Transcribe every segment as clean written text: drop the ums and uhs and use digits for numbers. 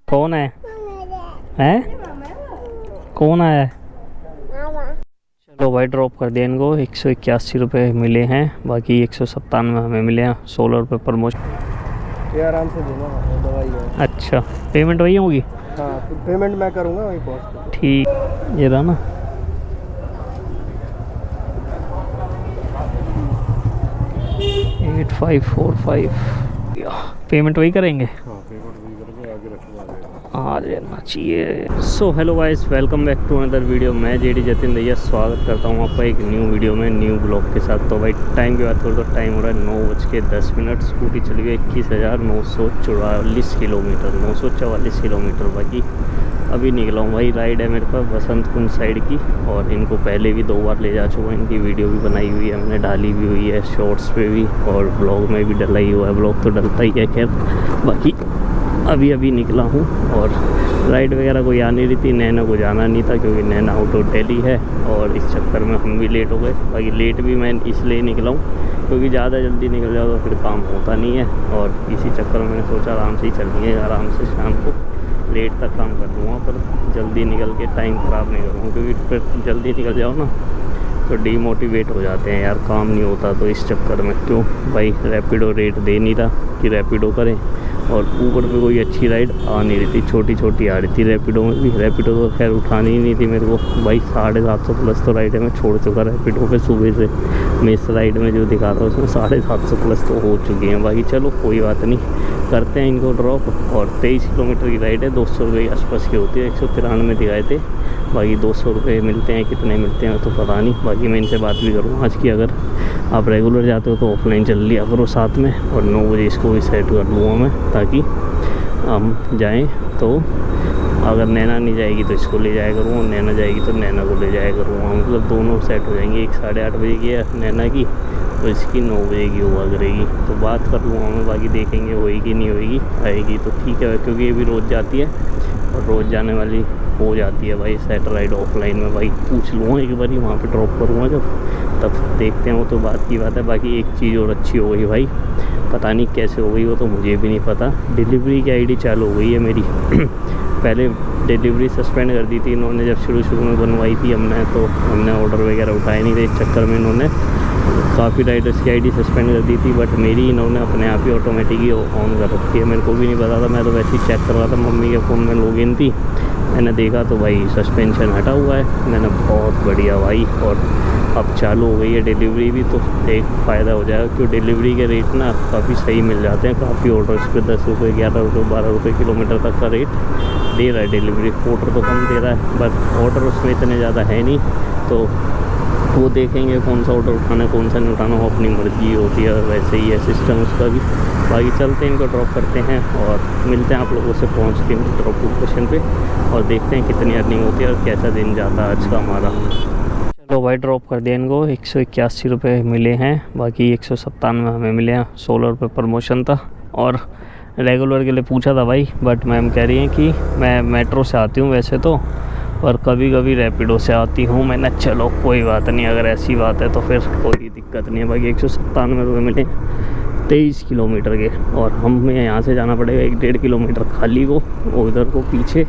कौन है? हैं? कौन आया है? चलो भाई ड्रॉप कर दिया इनको। 181 रुपये मिले हैं, बाकी 197 हमें मिले हैं। 16 रुपये प्रमोशन। ये आराम से देना, दवाई है। अच्छा, पेमेंट वही होगी? हाँ, तो पेमेंट मैं करूँगा वही पहुँच। ठीक, ये रहा ना। एट 545 पेमेंट वही करेंगे। हाँ, पेमेंट वही करेंगे, आगे रखना आ जाना चाहिए। So hello guys, welcome back to another video. मैं जेडी जतिन दैया स्वागत करता हूँ आपका एक न्यू वीडियो में, न्यू ब्लॉग के साथ। तो भाई टाइम की बात करो तो टाइम हो रहा है 9:10। स्कूटी चली गई 21,944 किलोमीटर, 944 किलोमीटर। बाकी अभी निकला हूँ भाई। राइड है मेरे पास बसंत कुंज साइड की, और इनको पहले भी 2 बार ले जा चुका हूँ। इनकी वीडियो भी बनाई हुई है हमने, डाली भी हुई है शॉर्ट्स पे भी, और ब्लॉग में भी डला ही हुआ है। ब्लॉग तो डलता ही है खैर। बाकी अभी निकला हूँ, और राइड वगैरह कोई आ नहीं रही थी। नैना को जाना नहीं था क्योंकि नैना आउट ऑफ दिल्ली है, और इस चक्कर में हम भी लेट हो गए। बाकी लेट भी मैं इसलिए निकला हूँ क्योंकि ज़्यादा जल्दी निकल जाओ तो फिर काम होता नहीं है, और इसी चक्कर में मैंने सोचा आराम से ही चलेंगे, आराम से शाम को लेट तक काम कर लूँगा, पर जल्दी निकल के टाइम ख़राब नहीं करूँगा। क्योंकि फिर जल्दी निकल जाओ ना तो डीमोटिवेट हो जाते हैं यार, काम नहीं होता। तो इस चक्कर में क्यों भाई रैपिडो रेट दे नहीं रहा कि रैपिडो करें, और ऊपर पे कोई अच्छी राइड आ नहीं रही थी, छोटी छोटी आ रही थी रैपिडो में भी। रैपिडो तो खैर उठानी ही नहीं थी मेरे को भाई। 750 प्लस तो राइड है, मैं छोड़ चुका रैपिडो पे सुबह से। मैं इस राइड में जो दिखा रहा हूँ उसमें 750 प्लस तो हो चुकी हैं। बाकी चलो कोई बात नहीं, करते हैं इनको ड्रॉप। और 23 किलोमीटर की राइड है, 200 रुपये के आसपास की होती है। 193 दिखाए थे, बाकी 200 रुपये मिलते हैं, कितने मिलते हैं तो पता नहीं। बाकी मैं इनसे बात भी करूँ आज की। अगर आप रेगुलर जाते हो तो ऑफलाइन चल लिया करो साथ में, और 9 बजे इसको भी सेट कर लूँगा मैं, ताकि हम जाएं। तो अगर नैना नहीं जाएगी तो इसको ले जाया करूँगा, नैना जाएगी तो नैना को ले जाया करूँगा। मतलब दोनों सेट हो जाएंगे। एक 8:30 बजे की है नैना की, तो इसकी 9 बजे की हुआ करेगी। तो बात कर लूँगा मैं, बाकी देखेंगे होएगी नहीं होएगी। आएगी तो ठीक है, क्योंकि ये भी रोज़ जाती है और रोज़ जाने वाली हो जाती है भाई। सेट राइड ऑफलाइन में भाई पूछ लूँगा एक बार ही, वहाँ पे ड्रॉप करूँगा जब, तब देखते हैं। वो तो बात की बात है। बाकी एक चीज़ और अच्छी हो गई भाई, पता नहीं कैसे हो गई वो तो मुझे भी नहीं पता। डिलीवरी की आईडी चालू हो गई है मेरी। पहले डिलीवरी सस्पेंड कर दी थी इन्होंने, जब शुरू में बनवाई थी हमने, तो हमने ऑर्डर वगैरह उठाए नहीं थे। इस चक्कर में इन्होंने काफ़ी राइडर्स की आईडी सस्पेंड कर दी थी, बट मेरी इन्होंने अपने आप ही ऑटोमेटिक ही ऑन कर रखी है। मेरे को भी नहीं पता था, मैं तो वैसे ही चेक कर रहा था। मम्मी के फ़ोन में लॉगिन थी, मैंने देखा तो भाई सस्पेंशन हटा हुआ है। मैंने बहुत बढ़िया भाई, और अब चालू हो गई है डिलीवरी भी, तो एक फ़ायदा हो जाएगा। क्यों डिलीवरी के रेट ना काफ़ी सही मिल जाते हैं। काफ़ी ऑर्डर्स पे 10 रुपये, 11 रुपये, 12 रुपये किलोमीटर तक का रेट दे रहा है डिलीवरी। ऑर्डर तो कम दे रहा है, बट ऑर्डर उसमें इतने ज़्यादा है नहीं। तो वो देखेंगे कौन सा ऑर्डर उठाना है, कौन सा नहीं उठाना, वो अपनी मर्जी होती है। वैसे ही है सिस्टम उसका भी। बाकी चलते हैं, इनको ड्रॉप करते हैं और मिलते हैं आप लोगों से पहुँच के ड्रॉप लोकेशन पे, और देखते हैं कितनी अर्निंग होती है और कैसा दिन जाता है आज का हमारा। चलो भाई ड्रॉप कर दिया इनको। 181 रुपये मिले हैं, बाकी 197 हमें मिले हैं। 16 रुपये प्रमोशन था, और रेगुलर के लिए पूछा था भाई, बट मैम कह रही हैं कि मैं मेट्रो से आती हूँ वैसे तो, और कभी कभी रैपिडो से आती हूँ। मैंने चलो कोई बात नहीं, अगर ऐसी बात है तो फिर कोई दिक्कत नहीं है। बाकी 197 रुपये मिले 23 किलोमीटर के, और हमें यहाँ से जाना पड़ेगा 1-1.5 किलोमीटर खाली को उधर को पीछे,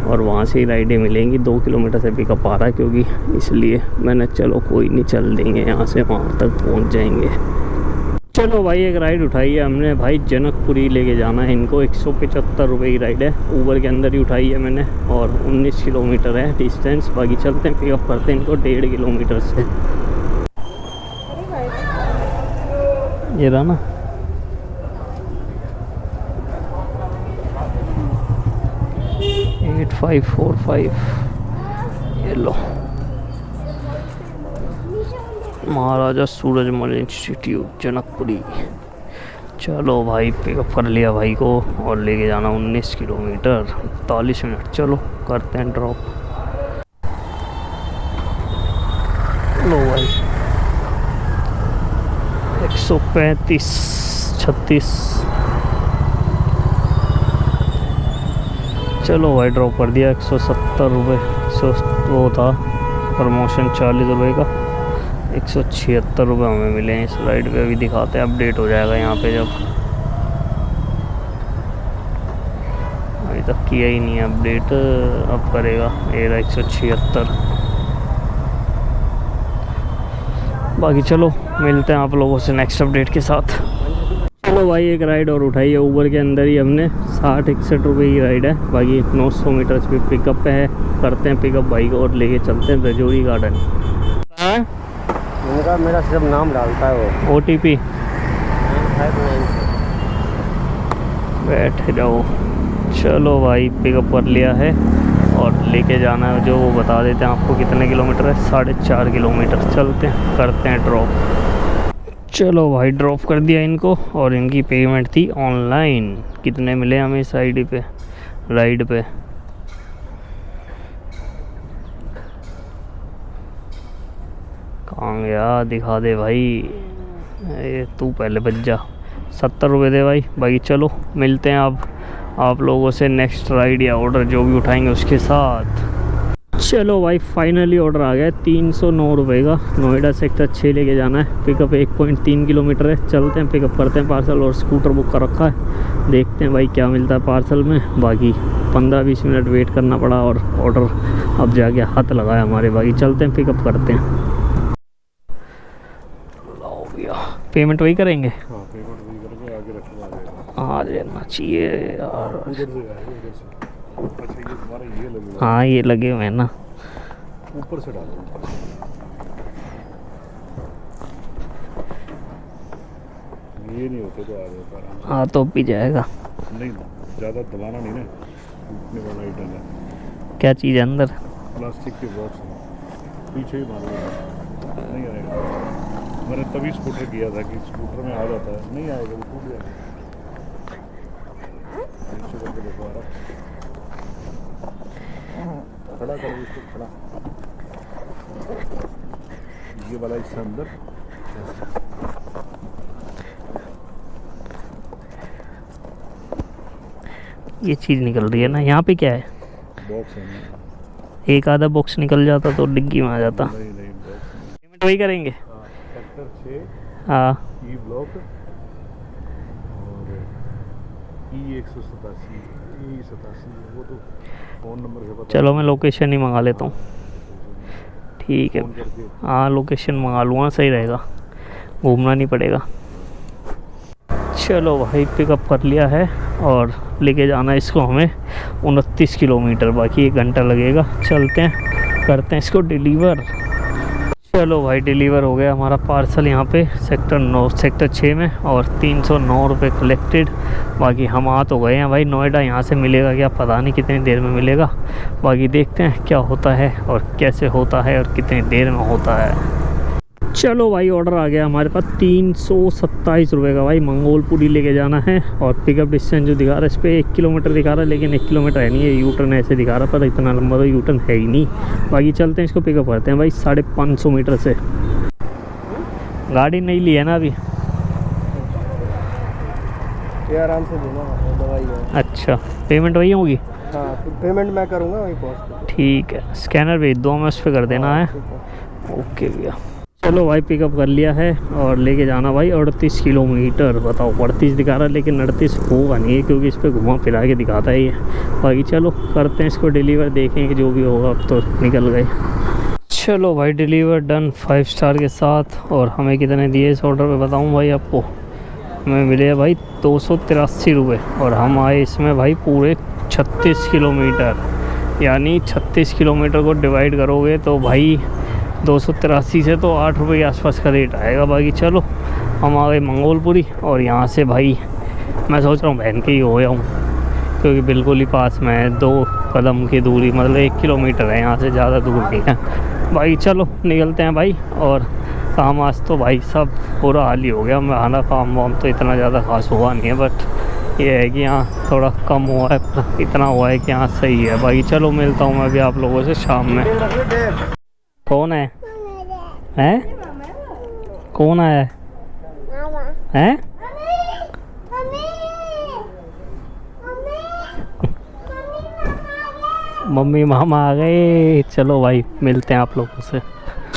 और वहाँ से ही राइडें मिलेंगी। 2 किलोमीटर से पिकअप आ रहा है क्योंकि, इसलिए मैंने चलो कोई नहीं, चल देंगे यहाँ से, वहाँ तक पहुँच जाएंगे। चलो भाई एक राइड उठाई है हमने भाई, जनकपुरी लेके जाना है इनको। 175 रुपये की राइड है, ऊबर के अंदर ही उठाई है मैंने, और 19 किलोमीटर है डिस्टेंस। बाकी चलते हैं, पिकअप करते हैं इनको 1.5 किलोमीटर से। ये रहा ना। एट 545 ये लो, महाराजा सूरजमल इंस्टीट्यूट जनकपुरी। चलो भाई पिकअप कर लिया भाई को, और लेके जाना 19 किलोमीटर 40 मिनट। चलो करते हैं ड्रॉप। लो भाई 135 36। चलो भाई ड्रॉप कर दिया। 170 रुपये वो था प्रमोशन, 40 रुपये का। 176 रुपये हमें मिले हैं इस राइड पे। अभी दिखाते हैं, अपडेट हो जाएगा यहाँ पे जब। भाई तक किया ही नहीं है अपडेट, अब करेगा। ये रहा 176। बाकी चलो मिलते हैं आप लोगों से नेक्स्ट अपडेट के साथ। चलो भाई एक राइड और उठाई है ऊबर के अंदर ही हमने, 60-61 रुपये की राइड है। बाकी 900 मीटर पे पिकअप पे है, करते हैं पिकअप बाइक और लेके चलते हैं रजौरी गार्डन। हाँ उनका मेरा सिर्फ नाम डालता है वो, OTP। बैठ जाओ। चलो भाई पिकअप कर लिया है और लेके जाना है, जो वो बता देते हैं आपको कितने किलोमीटर है। 4.5 किलोमीटर। चलते हैं करते हैं ड्रॉप। चलो भाई ड्रॉप कर दिया इनको और इनकी पेमेंट थी ऑनलाइन। कितने मिले हमें इस आईडी पे, राइड पे? कहाँ गया, दिखा दे भाई। ये तू पहले बच जा। 70 रुपये दे भाई। बाकी चलो मिलते हैं अब आप लोगों से नेक्स्ट राइड या ऑर्डर जो भी उठाएंगे उसके साथ। चलो भाई फाइनली ऑर्डर आ गया 309 रुपये का। नोएडा सेक्टर 6 लेके जाना है। पिकअप 1.3 किलोमीटर है। चलते हैं पिकअप करते हैं पार्सल, और स्कूटर बुक कर रखा है। देखते हैं भाई क्या मिलता है पार्सल में। बाकी 15-20 मिनट वेट करना पड़ा और ऑर्डर अब जाके हाथ लगाया हमारे। बाकी चलते हैं पिकअप करते हैं। लो भैया पेमेंट वही करेंगे। हाँ पेमेंट वही करके आगे रखवा देगा। आ जाना चाहिए यार। उधर से आएगा, उधर से। अच्छा ये तुम्हारा ये लगेगा। हाँ ये लगे हुए हैं ना, ऊपर से डालो। ये नहीं होते तो आ जाता आराम से। हाँ तो भी जाएगा। नहीं ज़्यादा दबाना नहीं ना, टूटने वाला आइटम है। क्या चीज़ है अंदर? प्लास्टिक के बॉक्स में पीछे ही मारो, नहीं आएगा। मैंने तभी स्कूटर किया था कि स्कूटर में आ जाता है, नहीं आएगा, वो टूट जाएगा। नीचे करके देखो आ रहा, खड़ा करो इसको, खड़ा। ये वाला इससे अंदर ये चीज़ निकल रही है ना, यहाँ पे क्या है? बॉक्स है ना? एक आधा बॉक्स निकल जाता तो डिग्गी में आ जाता। नहीं नहीं बॉक्स पेमेंट वही करेंगे। सेक्टर 6 हाँ ई ब्लॉक और E187 E87, वो तो फ़ोन नंबर से पता। चलो मैं लोकेशन ही मंगा लेता हूँ। ठीक है फ़ोन करके हाँ लोकेशन मंगा लूँगा, सही रहेगा, घूमना नहीं पड़ेगा। चलो भाई पिकअप कर लिया है और लेके जाना है इसको हमें 29 किलोमीटर। बाकी 1 घंटा लगेगा। चलते हैं करते हैं इसको डिलीवर। चलो भाई डिलीवर हो गया हमारा पार्सल यहाँ पे सेक्टर 6 में, और 309 रुपये कलेक्टेड। बाकी हम आ तो गए हैं भाई नोएडा। यहाँ से मिलेगा क्या पता नहीं, कितनी देर में मिलेगा। बाकी देखते हैं क्या होता है और कैसे होता है और कितनी देर में होता है। चलो भाई ऑर्डर आ गया हमारे पास 327 रुपये का। भाई मंगोलपुरी लेके जाना है और पिकअप डिस्टेंस जो दिखा रहा है इस पर 1 किलोमीटर दिखा रहा है, लेकिन 1 किलोमीटर है नहीं, है यूटर्न ऐसे दिखा रहा, पर इतना लंबा तो यूटर्न है ही नहीं। बाकी चलते हैं इसको पिकअप करते हैं भाई 550 मीटर से। गाड़ी नहीं ली है ना अभी? ये आराम से देना, दवाई है। अच्छा पेमेंट वही होगी? हाँ तो पेमेंट मैं करूँगा वहीं पहुँच। ठीक है स्कैनर भेज दो, हमें उस पर कर देना है। ओके भैया चलो भाई पिकअप कर लिया है और लेके जाना भाई 38 किलोमीटर। बताओ 38 दिखा रहा है लेकिन 38 होगा नहीं है, क्योंकि इस पर घुमा फिरा के दिखाता है ये। बाकी चलो करते हैं इसको डिलीवर, देखेंगे जो भी होगा। अब तो निकल गए। चलो भाई डिलीवर डन 5 स्टार के साथ। और हमें कितने दिए इस ऑर्डर पे बताऊँ भाई आपको? हमें मिले भाई 283 रुपये, और हम आए इसमें भाई पूरे 36 किलोमीटर। यानी 36 किलोमीटर को डिवाइड करोगे तो भाई 283 से तो 8 रुपये के आसपास का रेट आएगा। बाकी चलो हम आ गए मंगोलपुरी, और यहाँ से भाई मैं सोच रहा हूँ बहन के ही हो जाऊँ, क्योंकि बिल्कुल ही पास में है। 2 कदम की दूरी, मतलब 1 किलोमीटर है यहाँ से, ज़्यादा दूर नहीं है। भाई चलो निकलते हैं भाई। और काम आज तो भाई सब पूरा हाल ही हो गया। हमारा काम वाम तो इतना ज़्यादा खास हुआ नहीं है, बट ये है कि यहाँ थोड़ा कम हुआ है, इतना हुआ है कि यहाँ सही है। भाई चलो मिलता हूँ मैं भी आप लोगों से शाम में। कौन है? हैं? कौन आया है? हैं? मम्मी मामा आ गए। चलो भाई मिलते हैं आप लोगों से।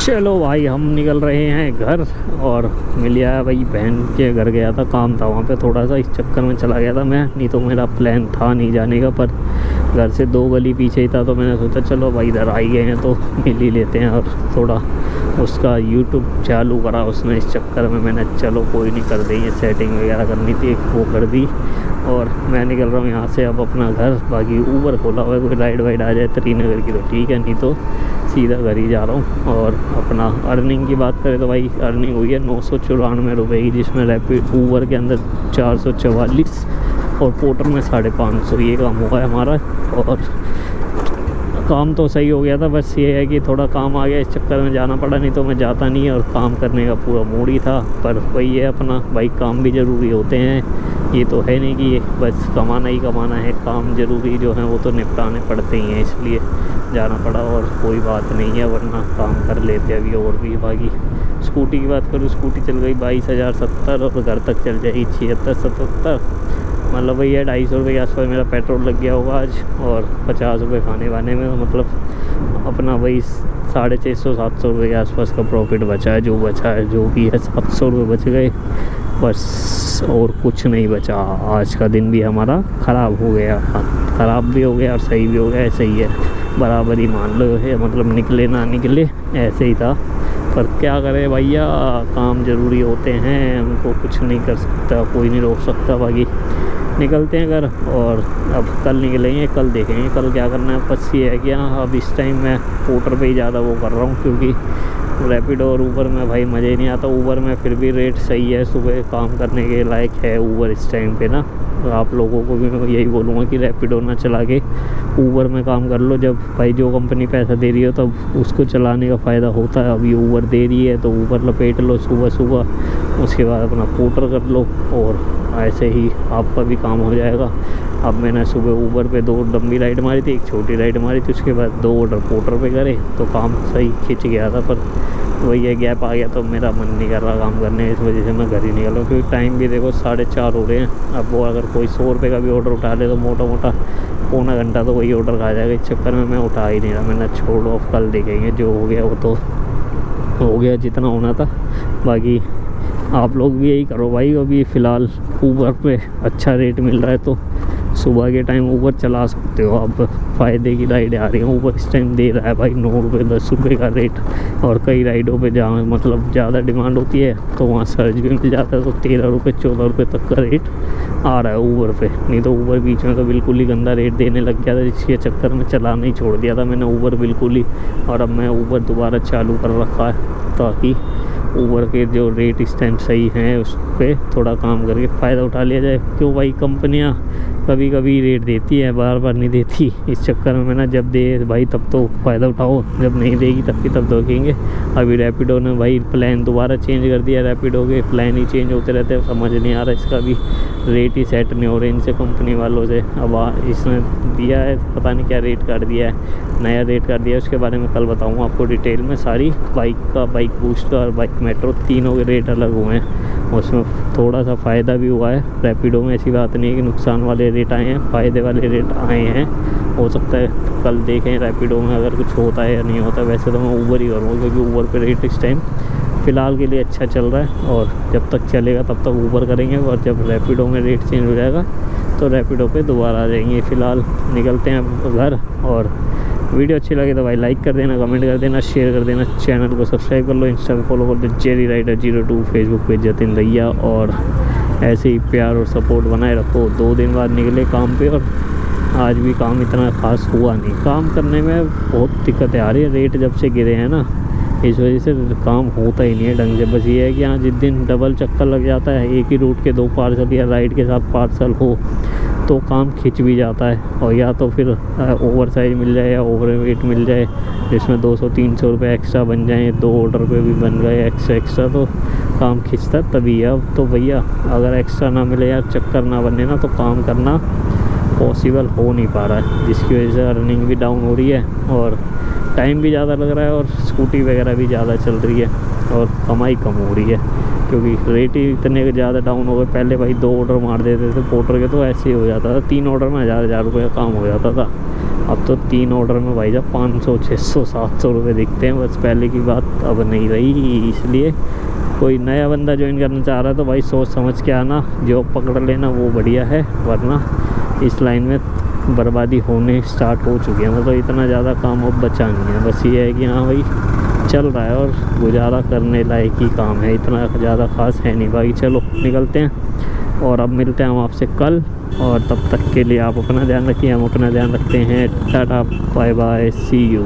चलो भाई हम निकल रहे हैं घर, और मिल आया भाई बहन के घर गया था, काम था वहाँ पे थोड़ा सा, इस चक्कर में चला गया था मैं, नहीं तो मेरा प्लान था नहीं जाने का, पर घर से 2 गली पीछे ही था तो मैंने सोचा चलो भाई इधर आ ही गए हैं तो मिल ही लेते हैं। और थोड़ा उसका यूट्यूब चालू करा उसने, इस चक्कर में मैंने चलो कोई नहीं कर देंगे, सेटिंग वगैरह करनी थी वो कर दी। और मैं निकल रहा हूँ यहाँ से अब अपना घर। बाकी ऊबर खोला हुआ है, कोई राइड वाइड आ जाए त्रिनगर की तो ठीक है, नहीं तो सीधा घर ही जा रहा हूँ। और अपना अर्निंग की बात करें तो भाई अर्निंग हुई है 994 रुपये की, जिसमें रैपिड ऊबर के अंदर 444 और पोर्टर में 550, ये काम हुआ है हमारा। और काम तो सही हो गया था, बस ये है कि थोड़ा काम आ गया इस चक्कर में जाना पड़ा, नहीं तो मैं जाता नहीं है। और काम करने का पूरा मूड ही था, पर वही है अपना भाई, काम भी ज़रूरी होते हैं, ये तो है नहीं कि ये बस कमाना ही कमाना है, काम ज़रूरी जो है वो तो निपटाने पड़ते ही हैं, इसलिए जाना पड़ा। और कोई बात नहीं है, वरना काम कर लेते अभी और भी। बाकी स्कूटी की बात करूँ, स्कूटी चल गई 22,070 और घर तक चल जाएगी 76-77, मतलब भैया 250 रुपये के आसपास मेरा पेट्रोल लग गया होगा आज, और 50 रुपये खाने वाने में, तो मतलब अपना वही 650-700 रुपये के आसपास का प्रॉफिट बचा है, जो बचा है जो भी है 700 रुपये बच गए बस, और कुछ नहीं बचा। आज का दिन भी हमारा ख़राब हो गया, ख़राब भी हो गया और सही भी हो गया, ऐसे ही है, बराबर ही मान लो है, मतलब निकले ना निकले ऐसे ही था। पर क्या करें भैया, काम ज़रूरी होते हैं, उनको कुछ नहीं कर सकता, कोई नहीं रोक सकता। बाकी निकलते हैं घर, और अब कल निकलेंगे, कल देखेंगे कल क्या करना है। बस ये है कि हाँ अब इस टाइम मैं पोर्टर पे ही ज़्यादा वो कर रहा हूँ, क्योंकि रैपिडो और ऊबर में भाई मज़ा ही नहीं आता। ऊबर में फिर भी रेट सही है, सुबह काम करने के लायक है ऊबर इस टाइम पे ना। तो आप लोगों को भी मैं यही बोलूँगा कि रैपिडो ना चला के ऊबर में काम कर लो, जब भाई जो कंपनी पैसा दे रही हो तब उसको चलाने का फ़ायदा होता है। अभी ऊबर दे रही है तो ऊबर लपेट लो सुबह सुबह, उसके बाद अपना पोर्टर कर लो, और ऐसे ही आपका भी काम हो जाएगा। अब मैंने सुबह ऊबर पे 2 लंबी राइड मारी थी, एक छोटी राइड मारी थी, उसके बाद 2 ऑर्डर पोर्टर पे करे, तो काम सही खिंच गया था। पर वही है, गैप आ गया तो मेरा मन नहीं कर रहा काम करने, इस वजह से मैं घर ही निकल रहा हूँ। क्योंकि टाइम भी देखो 4:30 हो रहे हैं। अब वो अगर कोई 100 रुपये का भी ऑर्डर उठा ले तो मोटा मोटा पौना घंटा तो वही ऑर्डर खा जाएगा। इस चक्कर में मैं उठा ही नहीं रहा, मैंने छोड़ो अब कल देखेंगे, जो हो गया वो तो हो गया, जितना होना था। बाकी आप लोग भी यही करो भाई, अभी फ़िलहाल ऊबर पे अच्छा रेट मिल रहा है तो सुबह के टाइम ऊबर चला सकते हो आप, फ़ायदे की राइडें आ रही हैं। ऊबर इस टाइम दे रहा है भाई 9 रुपये 10 रुपये का रेट, और कई राइडों पे जहाँ मतलब ज़्यादा डिमांड होती है तो वहाँ सर्च भी मिल जाता है, तो 13 रुपये 14 रुपये तक का रेट आ रहा है ऊबर पे। नहीं तो ऊबर बीच में तो बिल्कुल ही गंदा रेट देने लग गया था, जिसके चक्कर में चलाना ही छोड़ दिया था मैंने ऊबर बिल्कुल ही। और अब मैं ऊबर दोबारा चालू कर रखा है ताकि ऊबर के जो रेट इस टाइम सही हैं उस पर थोड़ा काम करके फ़ायदा उठा लिया जाए। क्यों भाई, कंपनियां कभी कभी रेट देती है, बार बार नहीं देती। इस चक्कर में ना जब दे भाई तब तो फ़ायदा उठाओ, जब नहीं देगी तब देखेंगे। अभी रैपिडो ने भाई प्लान दोबारा चेंज कर दिया, रैपिडो के प्लान ही चेंज होते रहते हैं, समझ नहीं आ रहा, इसका भी रेट ही सेट नहीं हो रहे इनसे कंपनी वालों से। अब इसने दिया है पता नहीं क्या रेट काट दिया है, नया रेट काट दिया है, उसके बारे में कल बताऊँगा आपको डिटेल में सारी। बाइक बूस्ट और बाइक मेट्रो तीनों के रेट अलग हुए हैं, उसमें थोड़ा सा फ़ायदा भी हुआ है रैपिडो में, ऐसी बात नहीं है कि नुकसान वाले रेट आए हैं, फ़ायदे वाले रेट आए हैं। हो सकता है कल देखें रैपिडो में अगर कुछ होता है या नहीं होता। वैसे तो मैं ऊबर ही करूँगा, क्योंकि ऊबर पे रेट इस टाइम फ़िलहाल के लिए अच्छा चल रहा है, और जब तक चलेगा तब तक ऊबर करेंगे, और जब रैपिडो में रेट चेंज हो जाएगा तो रैपिडो पे दोबारा आ जाएंगे। फ़िलहाल निकलते हैं घर, और वीडियो अच्छी लगे तो भाई लाइक कर देना, कमेंट कर देना, शेयर कर देना, चैनल को सब्सक्राइब कर लो, इंस्टा पे फॉलो कर दो जेरी राइडर 02, फेसबुक पे जतिन दैया, और ऐसे ही प्यार और सपोर्ट बनाए रखो। 2 दिन बाद निकले काम पे, और आज भी काम इतना ख़ास हुआ नहीं, काम करने में बहुत दिक्कतें आ रही है। रेट जब से गिरे हैं ना, इस वजह से काम होता ही नहीं है ढंग से। बस ये है कि हाँ जिस दिन डबल चक्कर लग जाता है, एक ही रूट के 2 पार्सल या राइड के साथ पार्सल हो तो काम खिंच भी जाता है, और या तो फिर ओवर साइज मिल जाए या ओवर वेट मिल जाए, जिसमें 200-300 रुपये एक्स्ट्रा बन जाएँ, 2 ऑर्डर पे भी बन गए एक्स्ट्रा, तो काम खिंचता तभी है। अब तो भैया अगर एक्स्ट्रा ना मिले या चक्कर ना बने ना, तो काम करना पॉसिबल हो नहीं पा रहा है, जिसकी वजह से अर्निंग भी डाउन हो रही है, और टाइम भी ज़्यादा लग रहा है, और स्कूटी वगैरह भी ज़्यादा चल रही है, और कमाई कम हो रही है, क्योंकि रेट ही इतने ज़्यादा डाउन हो गए। पहले भाई 2 ऑर्डर मार देते थे पोर्टर के तो ऐसे ही हो जाता था, 3 ऑर्डर में 1000 रुपये का काम हो जाता था। अब तो 3 ऑर्डर में भाई जब 500 600 700 रुपये दिखते हैं। बस पहले की बात अब नहीं रही। इसलिए कोई नया बंदा ज्वाइन करना चाह रहा है तो भाई सोच समझ के आना, जॉब पकड़ लेना वो बढ़िया है, वरना इस लाइन में बर्बादी होने स्टार्ट हो चुकी है। मतलब इतना ज़्यादा काम अब बचा नहीं है। बस ये है कि हाँ भाई चल रहा है और गुजारा करने लायक ही काम है, इतना ज़्यादा खास है नहीं भाई। चलो निकलते हैं और अब मिलते हैं हम आपसे कल, और तब तक के लिए आप अपना ध्यान रखिए, हम अपना ध्यान रखते हैं। Tata bye bye, see you.